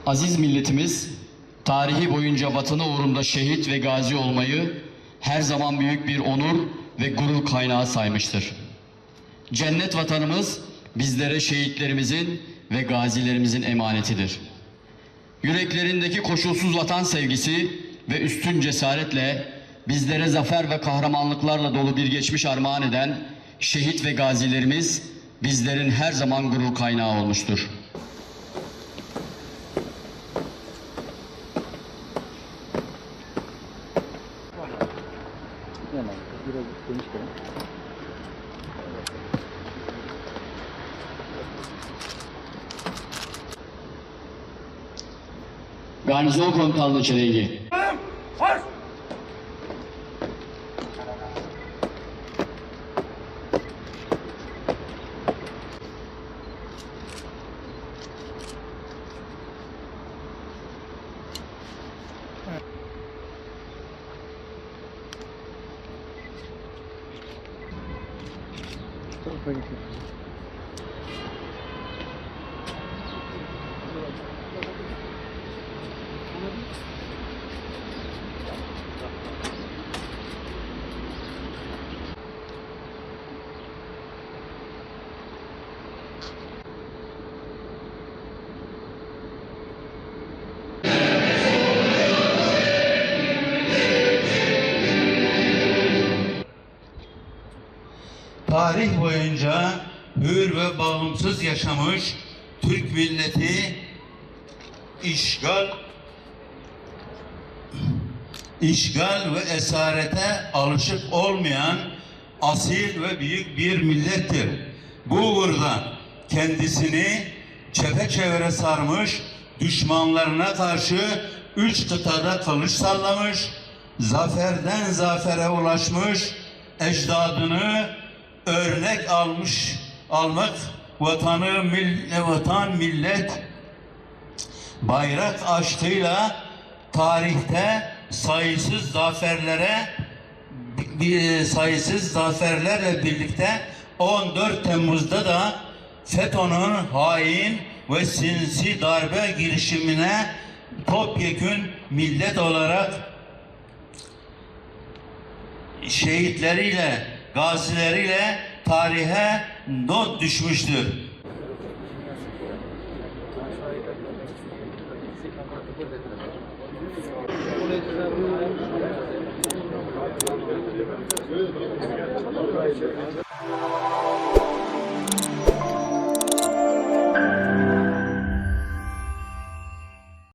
Aziz milletimiz, tarihi boyunca vatanı uğrunda şehit ve gazi olmayı her zaman büyük bir onur ve gurur kaynağı saymıştır. Cennet vatanımız bizlere şehitlerimizin ve gazilerimizin emanetidir. Yüreklerindeki koşulsuz vatan sevgisi ve üstün cesaretle bizlere zafer ve kahramanlıklarla dolu bir geçmiş armağan eden şehit ve gazilerimiz bizlerin her zaman gurur kaynağı olmuştur. Biraz geniş kalın. Garnizon Komutanlığı Çelengi. Marş! Tarafa geçin. Tarih boyunca hür ve bağımsız yaşamış Türk milleti işgal ve esarete alışık olmayan asil ve büyük bir millettir. Bu uğurda kendisini çepeçevre sarmış, düşmanlarına karşı 3 kıtada kılıç sallamış, zaferden zafere ulaşmış, ecdadını örnek almak vatan millet bayrak aşkıyla tarihte sayısız zaferlerle birlikte 14 Temmuz'da da FETÖ'nün hain ve sinsi darbe girişimine topyekün millet olarak şehitleriyle, gazileriyle tarihe not düşmüştür.